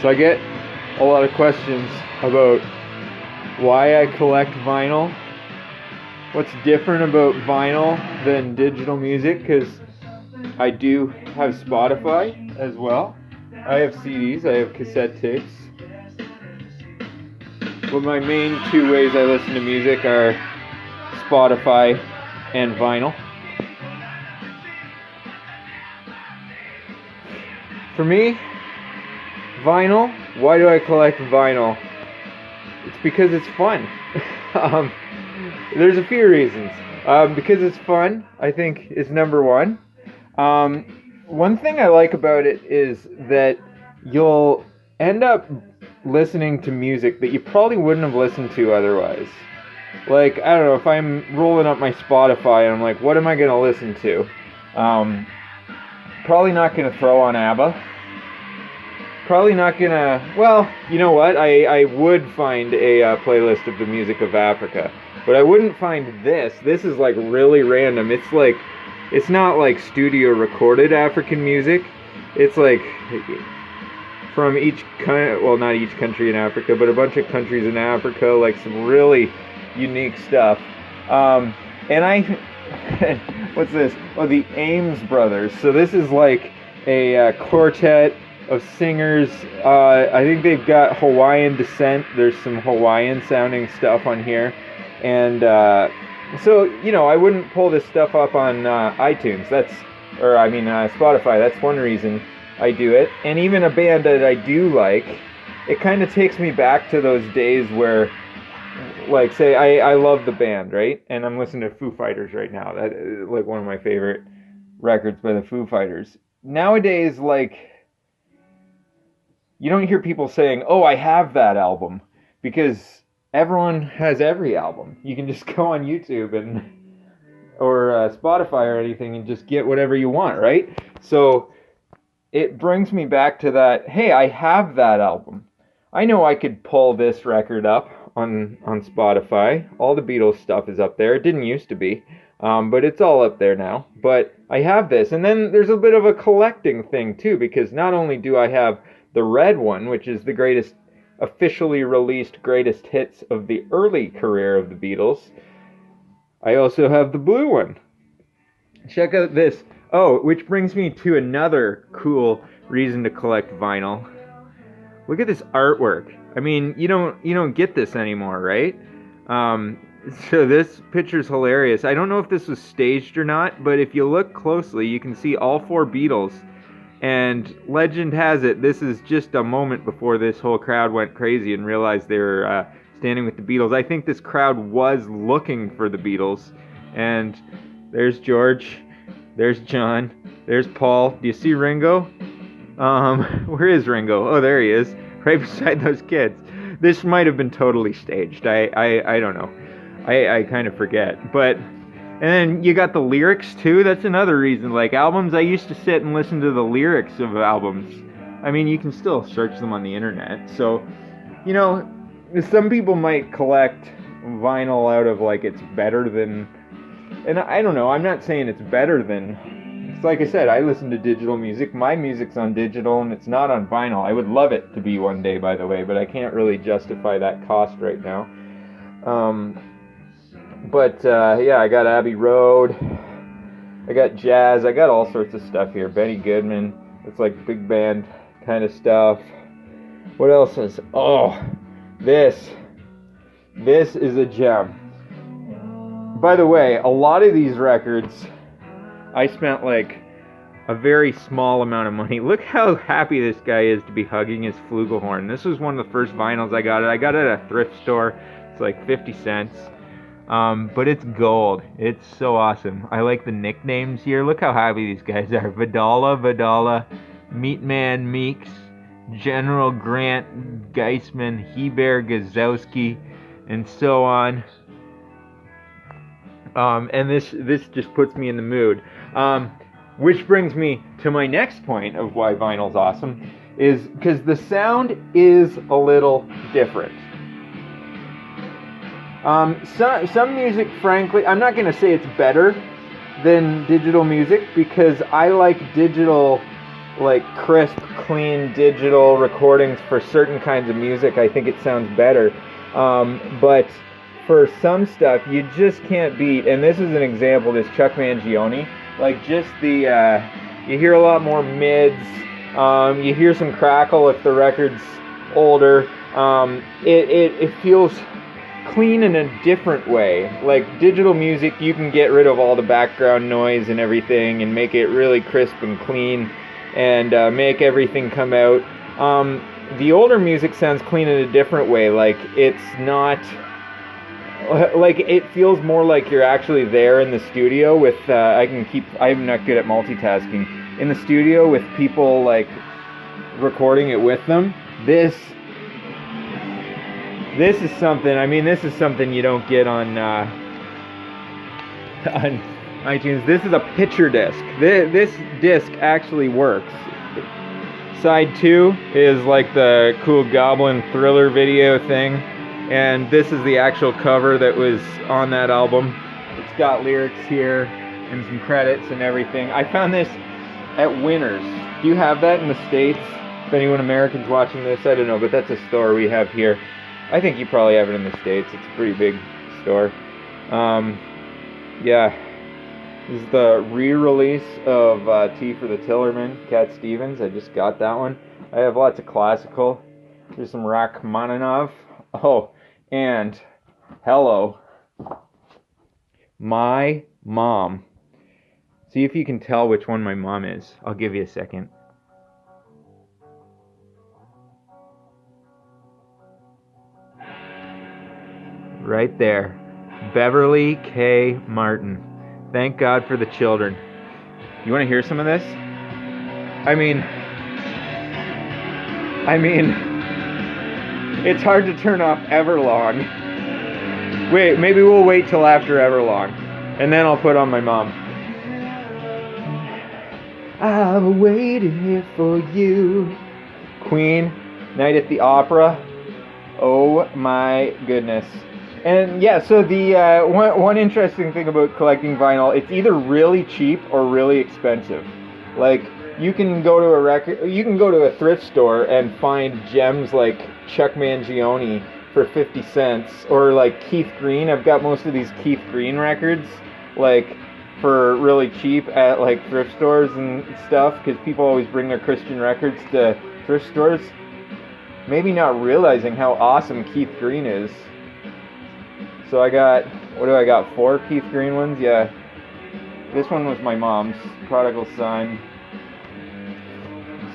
So I get a lot of questions about why I collect vinyl, what's different about vinyl than digital music, because I do have Spotify as well. I have CDs, I have cassette tapes. But my main two ways I listen to music are Spotify and vinyl. For me, vinyl, why do I collect vinyl? It's because it's fun. There's a few reasons. Because it's fun, I think, is number one. One thing I like about it is that you'll end up listening to music that you probably wouldn't have listened to otherwise. Like, I don't know, if I'm rolling up my Spotify and I'm like, what am I going to listen to? Probably not going to throw on ABBA. Probably not going to, well, you know what? I would find a playlist of the music of Africa. But I wouldn't find this. This is like really random. It's like, it's not like studio recorded African music. It's like from each well, not each country in Africa, but a bunch of countries in Africa, like some really unique stuff. And I, what's this? Oh, the Ames Brothers. So this is like a quartet of singers. I think they've got Hawaiian descent. There's some Hawaiian sounding stuff on here. And so, you know, I wouldn't pull this stuff up on iTunes. Spotify. That's one reason I do it. And even a band that I do like, it kind of takes me back to those days where, like, say, I love the band, right? And I'm listening to Foo Fighters right now. That is, like, one of my favorite records by the Foo Fighters. Nowadays, like, you don't hear people saying, oh, I have that album, because everyone has every album. You can just go on YouTube or Spotify or anything and just get whatever you want, right? So it brings me back to that, hey, I have that album. I know I could pull this record up on Spotify. All the Beatles stuff is up there. It didn't used to be, but it's all up there now. But I have this. And then there's a bit of a collecting thing too, because not only do I have the red one, which is the greatest officially released greatest hits of the early career of the Beatles, I also have the blue one. Check out this. Oh, which brings me to another cool reason to collect vinyl. Look at this artwork. I mean, you don't get this anymore, right? So this picture's hilarious. I don't know if this was staged or not, but if you look closely, you can see all four Beatles. And legend has it, this is just a moment before this whole crowd went crazy and realized they were standing with the Beatles. I think this crowd was looking for the Beatles. And there's George, there's John, there's Paul. Do you see Ringo? Where is Ringo? Oh, there he is, right beside those kids. This might have been totally staged. I don't know. I kind of forget. But, and then you got the lyrics too. That's another reason. Like albums, I used to sit and listen to the lyrics of albums. I mean, you can still search them on the internet. So, you know, some people might collect vinyl out of like it's better than, and I don't know, I'm not saying it's better than, it's like I said, I listen to digital music. My music's on digital and it's not on vinyl. I would love it to be one day, by the way, but I can't really justify that cost right now. Yeah, I got Abbey Road, I got jazz, I got all sorts of stuff here. Benny Goodman, it's like big band kind of stuff. What else is, this is a gem. By the way, a lot of these records, I spent like a very small amount of money. Look how happy this guy is to be hugging his flugelhorn. This was one of the first vinyls I got. I got it at a thrift store. It's like 50 cents. But it's gold. It's so awesome. I like the nicknames here. Look how happy these guys are. Vidala, Meatman Meeks, General Grant Geisman, Heber Gazowski, and so on. And this just puts me in the mood. Which brings me to my next point of why vinyl's awesome, is because the sound is a little different. Some music, frankly, I'm not going to say it's better than digital music, because I like digital like crisp, clean digital recordings for certain kinds of music, I think it sounds better. But for some stuff, you just can't beat. And this is an example. This Chuck Mangione, like just the you hear a lot more mids. You hear some crackle if the record's older. It feels clean in a different way. Like digital music, you can get rid of all the background noise and everything and make it really crisp and clean and make everything come out. The older music sounds clean in a different way. Like it's not, like it feels more like you're actually there in the studio with, I'm not good at multitasking, in the studio with people like recording it with them. This is something, this is something you don't get on iTunes. This is a picture disc. This disc actually works. Side 2 is like the cool Goblin Thriller video thing, and this is the actual cover that was on that album. It's got lyrics here and some credits and everything. I found this at Winners. Do you have that in the States? If anyone American's watching this, I don't know, but that's a store we have here. I think you probably have it in the States. It's a pretty big store. Yeah. This is the re-release of Tea for the Tillerman, Cat Stevens. I just got that one. I have lots of classical. There's some Rachmaninoff. Oh, and hello. My mom. See if you can tell which one my mom is. I'll give you a second. Right there. Beverly K. Martin. Thank God for the children. You want to hear some of this? It's hard to turn off Everlong. Wait, maybe we'll wait till after Everlong, and then I'll put on my mom. I've waited here for you. Queen, Night at the Opera. Oh my goodness. And yeah, so the one interesting thing about collecting vinyl, it's either really cheap or really expensive. Like you can go to a thrift store and find gems like Chuck Mangione for 50 cents, or like Keith Green. I've got most of these Keith Green records like for really cheap at like thrift stores and stuff, because people always bring their Christian records to thrift stores, maybe not realizing how awesome Keith Green is. So I got, 4 Keith Green ones? Yeah. This one was my mom's, Prodigal Son.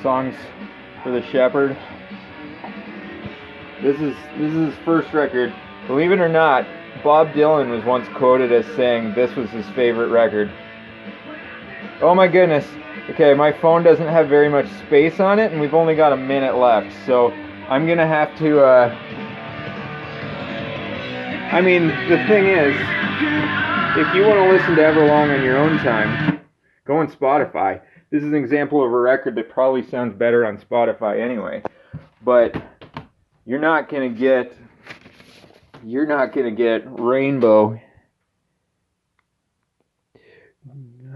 Songs for the Shepherd. This is his first record. Believe it or not, Bob Dylan was once quoted as saying this was his favorite record. Oh my goodness. Okay, my phone doesn't have very much space on it, and we've only got a minute left, so I'm gonna have to, the thing is, if you want to listen to Everlong on your own time, go on Spotify. This is an example of a record that probably sounds better on Spotify anyway. But you're not gonna get Rainbow.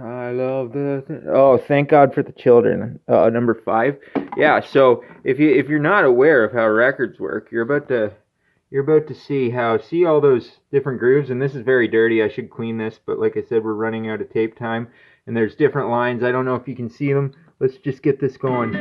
I love Thank God for the Children. Number 5. Yeah. So if you're not aware of how records work, you're about to see all those different grooves, and this is very dirty. I should clean this, but like I said, we're running out of tape time, and there's different lines. I don't know if you can see them. Let's just get this going.